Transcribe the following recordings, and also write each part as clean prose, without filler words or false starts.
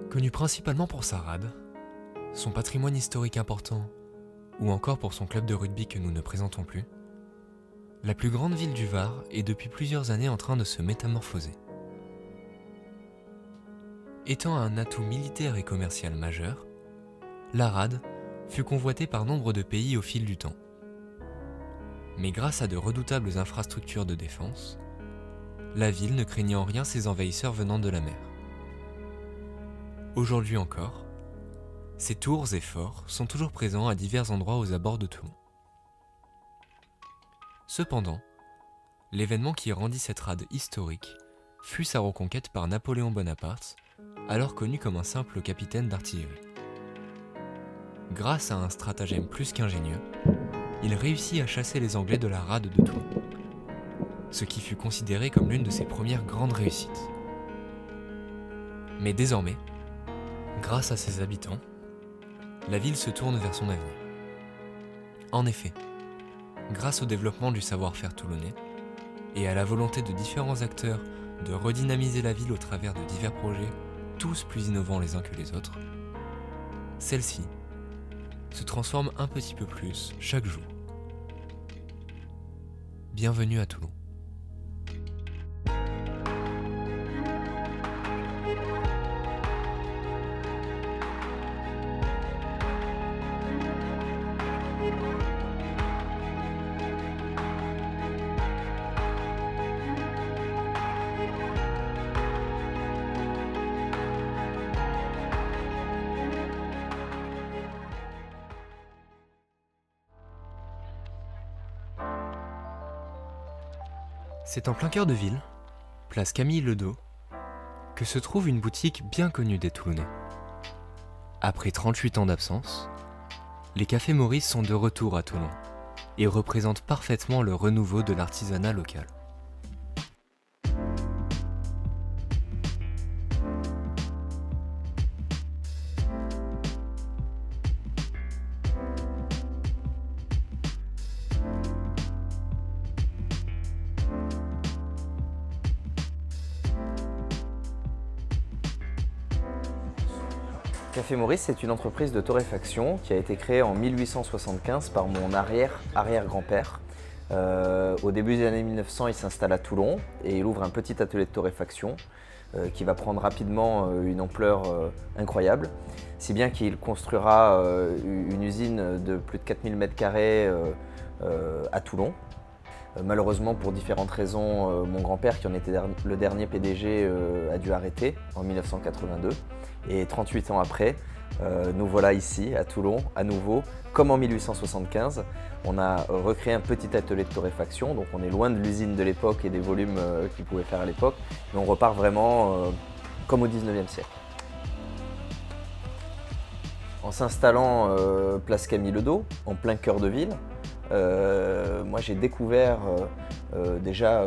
Connu principalement pour sa rade, son patrimoine historique important, ou encore pour son club de rugby que nous ne présentons plus, la plus grande ville du Var est depuis plusieurs années en train de se métamorphoser. Étant un atout militaire et commercial majeur, la rade fut convoitée par nombre de pays au fil du temps. Mais grâce à de redoutables infrastructures de défense, la ville ne craignait en rien ces envahisseurs venant de la mer. Aujourd'hui encore, ces tours et forts sont toujours présents à divers endroits aux abords de Toulon. Cependant, l'événement qui rendit cette rade historique fut sa reconquête par Napoléon Bonaparte, alors connu comme un simple capitaine d'artillerie. Grâce à un stratagème plus qu'ingénieux, il réussit à chasser les Anglais de la rade de Toulon, ce qui fut considéré comme l'une de ses premières grandes réussites. Mais désormais, grâce à ses habitants, la ville se tourne vers son avenir. En effet, grâce au développement du savoir-faire toulonnais et à la volonté de différents acteurs de redynamiser la ville au travers de divers projets, tous plus innovants les uns que les autres, celle-ci se transforme un petit peu plus chaque jour. Bienvenue à Toulon. C'est en plein cœur de ville, place Camille Ledos, que se trouve une boutique bien connue des Toulonnais. Après 38 ans d'absence, les cafés Maurice sont de retour à Toulon et représentent parfaitement le renouveau de l'artisanat local. Café Maurice, c'est une entreprise de torréfaction qui a été créée en 1875 par mon arrière-grand-père. Au début des années 1900, il s'installe à Toulon et il ouvre un petit atelier de torréfaction qui va prendre rapidement une ampleur incroyable, si bien qu'il construira une usine de plus de 4000 m² à Toulon. Malheureusement, pour différentes raisons, mon grand-père, qui en était le dernier PDG, a dû arrêter en 1982. Et 38 ans après, nous voilà ici, à Toulon, à nouveau, comme en 1875. On a recréé un petit atelier de torréfaction, donc on est loin de l'usine de l'époque et des volumes qu'il pouvait faire à l'époque, mais on repart vraiment comme au 19e siècle. En s'installant place Camille Ledos, en plein cœur de ville, moi j'ai découvert déjà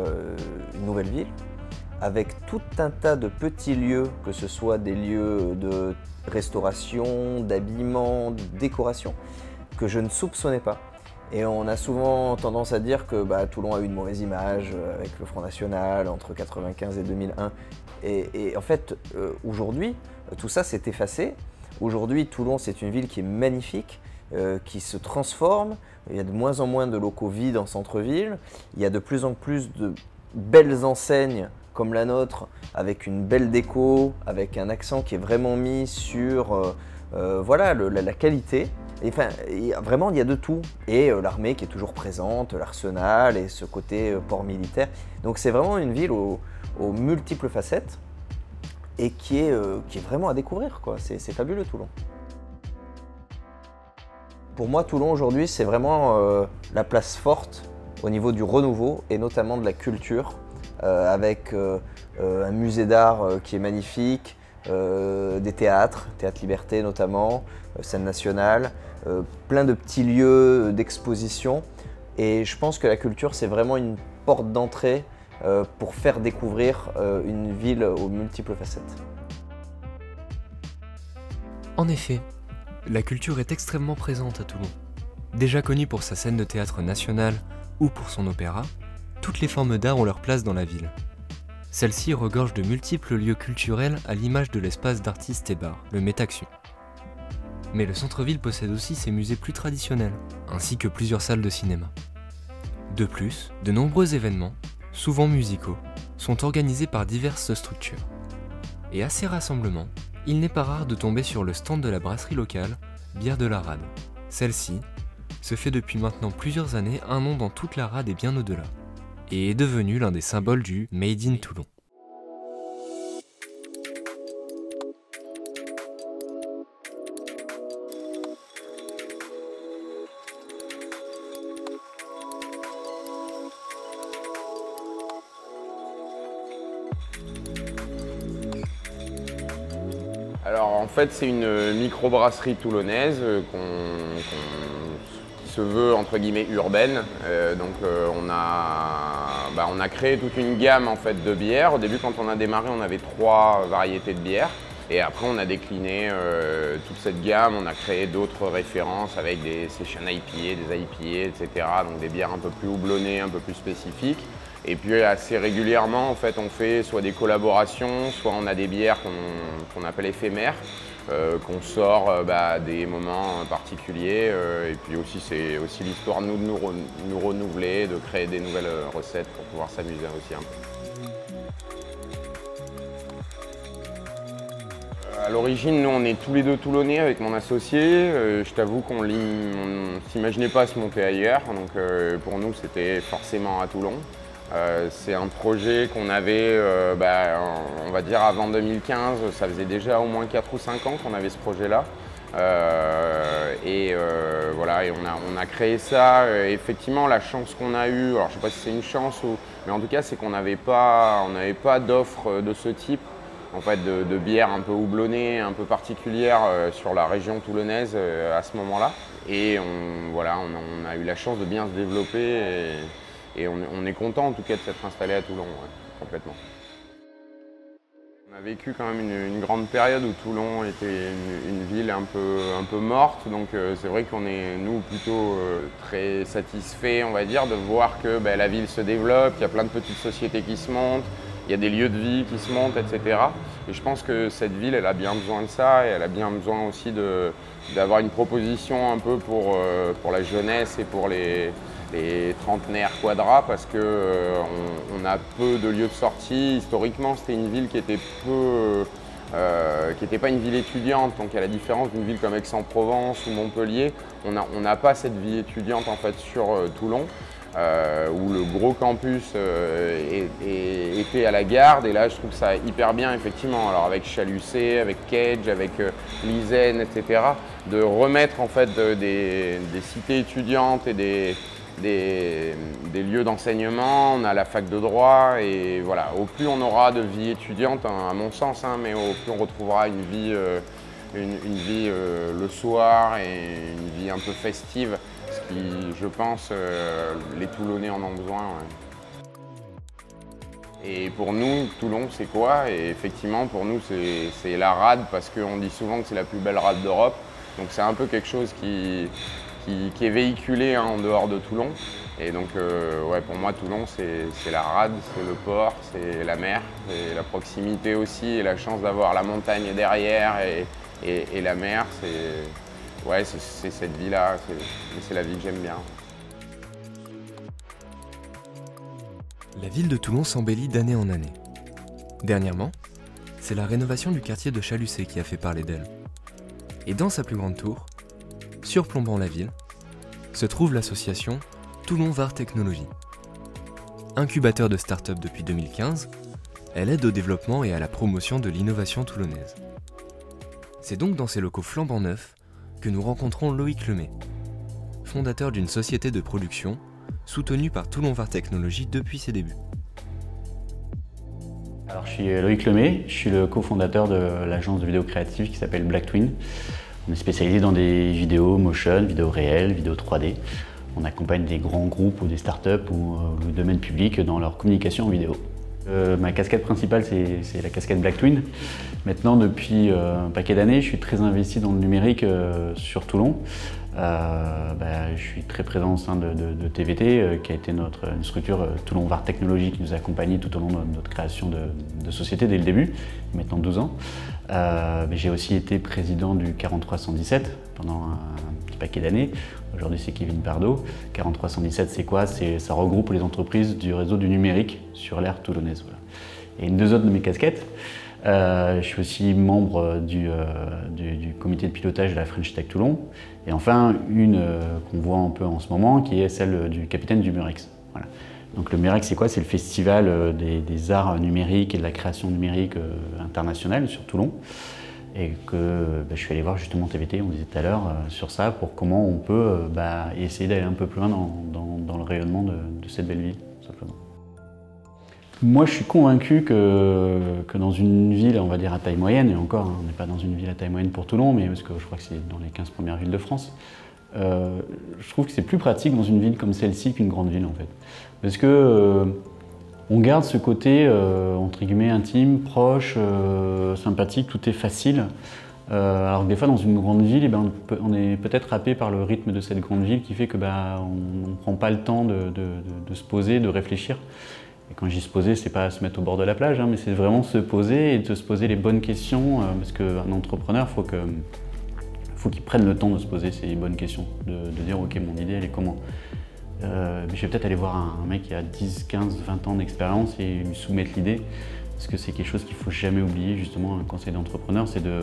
une nouvelle ville avec tout un tas de petits lieux, que ce soit des lieux de restauration, d'habillement, de décoration, que je ne soupçonnais pas. Et on a souvent tendance à dire que Toulon a eu une mauvaise image avec le Front National entre 1995 et 2001. Et en fait, aujourd'hui, tout ça s'est effacé. Aujourd'hui, Toulon, c'est une ville qui est magnifique, qui se transforme. Il y a de moins en moins de locaux vides en centre-ville. Il y a de plus en plus de belles enseignes comme la nôtre, avec une belle déco, avec un accent qui est vraiment mis sur voilà, la qualité. Et, enfin, vraiment, il y a de tout. Et l'armée qui est toujours présente, l'arsenal et ce côté port militaire. Donc c'est vraiment une ville aux multiples facettes et qui est vraiment à découvrir, quoi. C'est fabuleux, Toulon. Pour moi, Toulon aujourd'hui, c'est vraiment la place forte au niveau du renouveau et notamment de la culture, avec un musée d'art qui est magnifique, des théâtres, Théâtre Liberté notamment, Scène Nationale, plein de petits lieux d'exposition. Et je pense que la culture, c'est vraiment une porte d'entrée pour faire découvrir une ville aux multiples facettes. En effet, la culture est extrêmement présente à Toulon. Déjà connue pour sa scène de théâtre nationale ou pour son opéra, toutes les formes d'art ont leur place dans la ville. Celle-ci regorge de multiples lieux culturels à l'image de l'espace d'artistes et bars, le Métaxion. Mais le centre-ville possède aussi ses musées plus traditionnels, ainsi que plusieurs salles de cinéma. De plus, de nombreux événements, souvent musicaux, sont organisés par diverses structures. Et à ces rassemblements, il n'est pas rare de tomber sur le stand de la brasserie locale, Bière de la Rade. Celle-ci se fait depuis maintenant plusieurs années un nom dans toute la Rade et bien au-delà, et est devenue l'un des symboles du Made in Toulon. Alors en fait c'est une microbrasserie toulonnaise qui se veut entre guillemets urbaine. On a créé toute une gamme en fait de bières. Au début quand on a démarré on avait 3 variétés de bières. Et après on a décliné toute cette gamme, on a créé d'autres références avec des session IPA, des IPA, etc. Donc des bières un peu plus houblonnées, un peu plus spécifiques. Et puis assez régulièrement, en fait, on fait soit des collaborations, soit on a des bières qu'on appelle éphémères, qu'on sort des moments particuliers. Et puis aussi, c'est aussi l'histoire de nous renouveler, de créer des nouvelles recettes pour pouvoir s'amuser aussi un peu. À l'origine, nous, on est tous les deux toulonnais avec mon associé. Je t'avoue qu'on ne s'imaginait pas se monter ailleurs. Donc pour nous, c'était forcément à Toulon. C'est un projet qu'on avait, on va dire avant 2015, ça faisait déjà au moins 4 ou 5 ans qu'on avait ce projet-là. Voilà, et on a créé ça. Effectivement, la chance qu'on a eue, alors je ne sais pas si c'est une chance, mais en tout cas, c'est qu'on n'avait pas d'offre de ce type, en fait, de bière un peu houblonnée, un peu particulière sur la région toulonnaise à ce moment-là. Et on a eu la chance de bien se développer. Et on est content en tout cas de s'être installé à Toulon, ouais, complètement. On a vécu quand même une grande période où Toulon était une ville un peu morte, donc c'est vrai qu'on est nous plutôt très satisfaits, on va dire, de voir que la ville se développe, il y a plein de petites sociétés qui se montent, il y a des lieux de vie qui se montent, etc. Et je pense que cette ville, elle a bien besoin de ça et elle a bien besoin aussi d'avoir une proposition un peu pour la jeunesse et pour les trentenaires quadras parce qu'on a peu de lieux de sortie. Historiquement, c'était une ville qui était qui n'était pas une ville étudiante, donc à la différence d'une ville comme Aix-en-Provence ou Montpellier, on n'a pas cette vie étudiante en fait sur Toulon. Où le gros campus était à la Garde, et là je trouve ça hyper bien effectivement, alors avec Chalucé, avec Cage, avec Lizen, etc., de remettre en fait des cités étudiantes et des lieux d'enseignement. On a la fac de droit et voilà, au plus on aura de vie étudiante, à mon sens, mais au plus on retrouvera une vie le soir et une vie un peu festive. Ce qui, je pense, les Toulonnais en ont besoin. Ouais. Et pour nous, Toulon, c'est quoi? Et effectivement, pour nous, c'est la rade, parce qu'on dit souvent que c'est la plus belle rade d'Europe. Donc c'est un peu quelque chose qui est véhiculé en dehors de Toulon. Et donc, ouais, pour moi, Toulon, c'est la rade, c'est le port, c'est la mer, c'est la proximité aussi, et la chance d'avoir la montagne derrière et la mer. Ouais, c'est cette vie-là, c'est la vie que j'aime bien. La ville de Toulon s'embellit d'année en année. Dernièrement, c'est la rénovation du quartier de Chalucé qui a fait parler d'elle. Et dans sa plus grande tour, surplombant la ville, se trouve l'association Toulon Var Technologies. Incubateur de start-up depuis 2015, elle aide au développement et à la promotion de l'innovation toulonnaise. C'est donc dans ces locaux flambant neufs que nous rencontrons Loïc Lemay, fondateur d'une société de production soutenue par Toulon Var Technologies depuis ses débuts. Alors, je suis Loïc Lemay, je suis le cofondateur de l'agence de vidéo créative qui s'appelle Black Twin. On est spécialisé dans des vidéos motion, vidéos réelles, vidéos 3D. On accompagne des grands groupes ou des startups ou le domaine public dans leur communication en vidéo. Ma casquette principale, c'est la casquette Black Twin. Maintenant, depuis un paquet d'années, je suis très investi dans le numérique sur Toulon. Je suis très présent au sein de TVT, qui a été une structure Toulon VAR Technologies qui nous a accompagnés tout au long de notre création de société dès le début, maintenant 12 ans. J'ai aussi été président du 4317 pendant un petit paquet d'années. Aujourd'hui, c'est Kevin Pardo. 4317, c'est quoi? Ça regroupe les entreprises du réseau du numérique sur l'aire toulonnaise. Voilà. Et deux autres de mes casquettes. Je suis aussi membre du comité de pilotage de la French Tech Toulon. Et enfin, une qu'on voit un peu en ce moment, qui est celle du capitaine du Murex. Voilà. Donc le Murex, c'est quoi? C'est le festival des arts numériques et de la création numérique internationale sur Toulon. Et que je suis allé voir justement TVT, on disait tout à l'heure, sur ça, pour comment on peut essayer d'aller un peu plus loin dans le rayonnement de cette belle ville, simplement. Moi, je suis convaincu que dans une ville, on va dire à taille moyenne, et encore, on n'est pas dans une ville à taille moyenne pour Toulon, mais parce que je crois que c'est dans les 15 premières villes de France, je trouve que c'est plus pratique dans une ville comme celle-ci qu'une grande ville, en fait. Parce que on garde ce côté, entre guillemets, intime, proche, sympathique, tout est facile. Alors que des fois, dans une grande ville, on est peut-être happé par le rythme de cette grande ville qui fait que on ne prend pas le temps de se poser, de réfléchir. Et quand je dis se poser, c'est pas se mettre au bord de la plage, mais c'est vraiment se poser et de se poser les bonnes questions, parce qu'un entrepreneur, faut qu'il prenne le temps de se poser ces bonnes questions, de dire ok, mon idée elle est comment. Je vais peut-être aller voir un mec qui a 10, 15, 20 ans d'expérience et lui soumettre l'idée, parce que c'est quelque chose qu'il ne faut jamais oublier, justement, un conseil d'entrepreneur, c'est de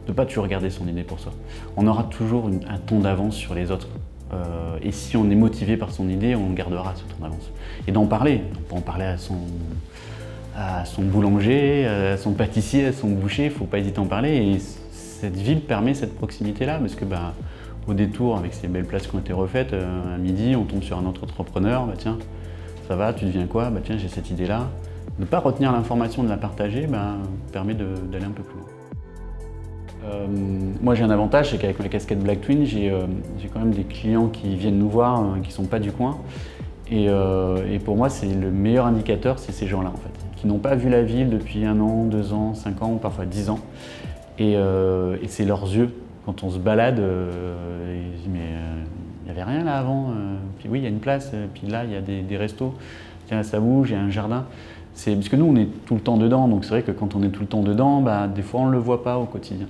ne pas toujours regarder son idée pour soi. On aura toujours un temps d'avance sur les autres. Et si on est motivé par son idée, on gardera ce temps d'avance. Et d'en parler, on peut en parler à son boulanger, à son pâtissier, à son boucher, il ne faut pas hésiter à en parler. Et cette ville permet cette proximité-là, parce que au détour, avec ces belles places qui ont été refaites, à midi, on tombe sur un autre entrepreneur, tiens, ça va, tu deviens quoi? Tiens, j'ai cette idée-là. Ne pas retenir l'information, de la partager, permet d'aller un peu plus loin. Moi j'ai un avantage, c'est qu'avec ma casquette Black Twin, j'ai quand même des clients qui viennent nous voir, qui ne sont pas du coin. Et pour moi, c'est le meilleur indicateur, c'est ces gens-là en fait, qui n'ont pas vu la ville depuis 1 an, 2 ans, 5 ans, ou parfois 10 ans. Et c'est leurs yeux. Quand on se balade, ils disent mais il n'y avait rien là avant, puis oui il y a une place, puis là il y a des restos, tiens ça bouge, il y a un jardin. Parce que nous on est tout le temps dedans, donc c'est vrai que quand on est tout le temps dedans, des fois on ne le voit pas au quotidien.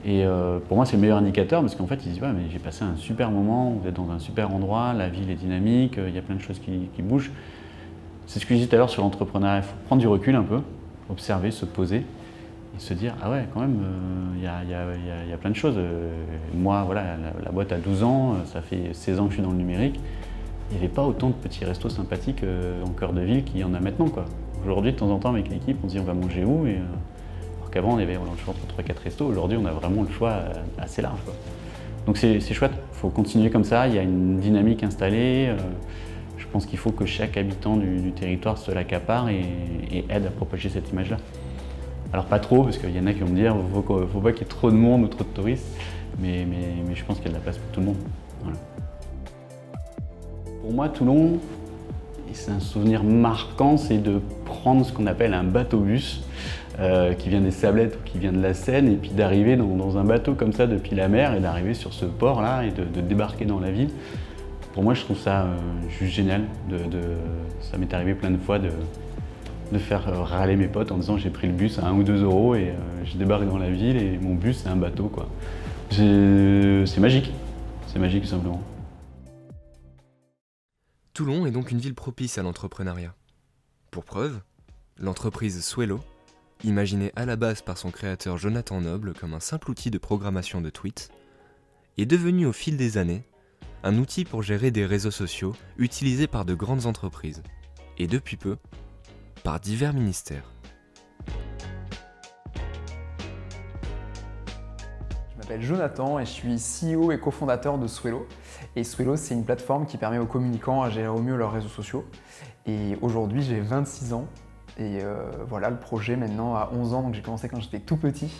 Et pour moi c'est le meilleur indicateur, parce qu'en fait ils disent ouais, mais j'ai passé un super moment, vous êtes dans un super endroit, la ville est dynamique, il y a plein de choses qui bougent. C'est ce que je disais tout à l'heure sur l'entrepreneuriat, il faut prendre du recul un peu, observer, se poser. Et se dire, ah ouais, quand même, il y a plein de choses. Moi, voilà, la boîte a 12 ans, ça fait 16 ans que je suis dans le numérique. Il n'y avait pas autant de petits restos sympathiques en cœur de ville qu'il y en a maintenant, quoi. Aujourd'hui, de temps en temps, avec l'équipe, on se dit, on va manger où? Alors qu'avant, on avait le choix entre 3-4 restos. Aujourd'hui, on a vraiment le choix assez large, quoi. Donc c'est chouette, il faut continuer comme ça. Il y a une dynamique installée. Je pense qu'il faut que chaque habitant du territoire se l'accapare et aide à propager cette image-là. Alors pas trop, parce qu'il y en a qui vont me dire faut pas qu'il y ait trop de monde ou trop de touristes, mais je pense qu'il y a de la place pour tout le monde. Voilà. Pour moi, Toulon, c'est un souvenir marquant, c'est de prendre ce qu'on appelle un bateau-bus, qui vient des Sablettes ou qui vient de la Seine, et puis d'arriver dans un bateau comme ça depuis la mer, et d'arriver sur ce port-là, et de débarquer dans la ville. Pour moi, je trouve ça juste génial. Ça m'est arrivé plein de fois de faire râler mes potes en disant j'ai pris le bus à 1 ou 2 euros et je débarque dans la ville et mon bus c'est un bateau, quoi. C'est magique tout simplement. Toulon est donc une ville propice à l'entrepreneuriat. Pour preuve, l'entreprise Swelo, imaginée à la base par son créateur Jonathan Noble comme un simple outil de programmation de tweets, est devenue au fil des années un outil pour gérer des réseaux sociaux utilisés par de grandes entreprises, et depuis peu, par divers ministères. Je m'appelle Jonathan et je suis CEO et cofondateur de Swelo. Et Swelo, c'est une plateforme qui permet aux communicants à gérer au mieux leurs réseaux sociaux. Et aujourd'hui, j'ai 26 ans. Et voilà, le projet maintenant a 11 ans, donc j'ai commencé quand j'étais tout petit.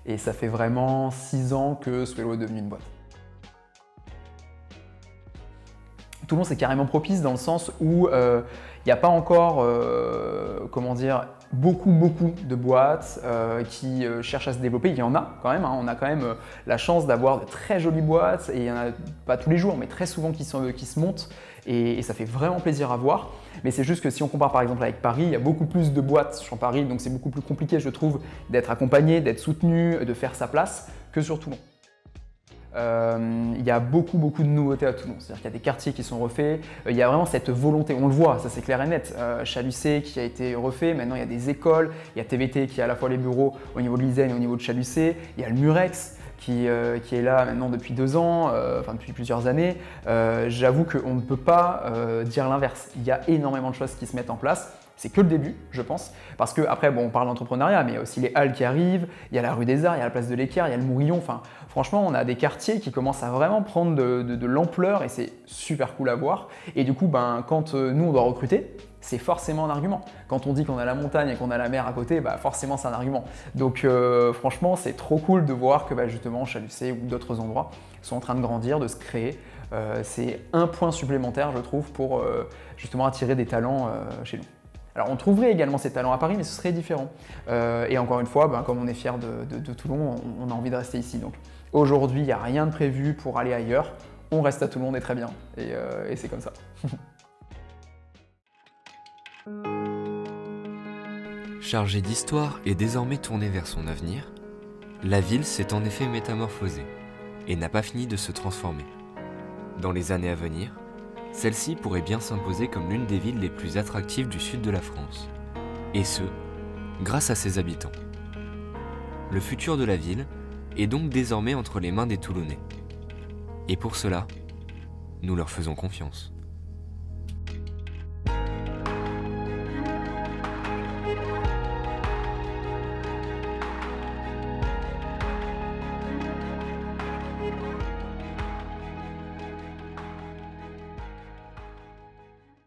Et ça fait vraiment 6 ans que Swelo est devenu une boîte. Toulon, c'est carrément propice dans le sens où il n'y a pas encore, comment dire, beaucoup de boîtes qui cherchent à se développer. Il y en a quand même, hein. On a quand même la chance d'avoir de très jolies boîtes et il n'y en a pas tous les jours, mais très souvent qui se montent et ça fait vraiment plaisir à voir. Mais c'est juste que si on compare par exemple avec Paris, il y a beaucoup plus de boîtes sur Paris, donc c'est beaucoup plus compliqué, je trouve, d'être accompagné, d'être soutenu, de faire sa place que sur Toulon. Il y a beaucoup de nouveautés à Toulon, c'est-à-dire qu'il y a des quartiers qui sont refaits, il y a vraiment cette volonté, on le voit, ça c'est clair et net. Chalucé qui a été refait, maintenant il y a des écoles, il y a TVT qui a à la fois les bureaux au niveau de l'ISEN et au niveau de Chalucé, il y a le Murex qui est là maintenant depuis 2 ans, enfin depuis plusieurs années. J'avoue qu'on ne peut pas dire l'inverse, il y a énormément de choses qui se mettent en place. C'est que le début, je pense, parce que après, bon, on parle d'entrepreneuriat, mais il y a aussi les halles qui arrivent, il y a la rue des Arts, il y a la place de l'Équerre, il y a le Mourillon. Enfin, franchement, on a des quartiers qui commencent à vraiment prendre de l'ampleur et c'est super cool à voir. Et du coup, quand nous, on doit recruter, c'est forcément un argument. Quand on dit qu'on a la montagne et qu'on a la mer à côté, forcément, c'est un argument. Donc, franchement, c'est trop cool de voir que justement, Chalucé ou d'autres endroits sont en train de grandir, de se créer. C'est un point supplémentaire, je trouve, pour justement attirer des talents chez nous. Alors on trouverait également ces talents à Paris, mais ce serait différent. Et encore une fois, comme on est fiers de Toulon, on a envie de rester ici. Donc aujourd'hui, il n'y a rien de prévu pour aller ailleurs. On reste à Toulon, on est très bien. Et c'est comme ça. Chargée d'histoire et désormais tournée vers son avenir, la ville s'est en effet métamorphosée et n'a pas fini de se transformer. Dans les années à venir, celle-ci pourrait bien s'imposer comme l'une des villes les plus attractives du sud de la France. Et ce, grâce à ses habitants. Le futur de la ville est donc désormais entre les mains des Toulonnais. Et pour cela, nous leur faisons confiance.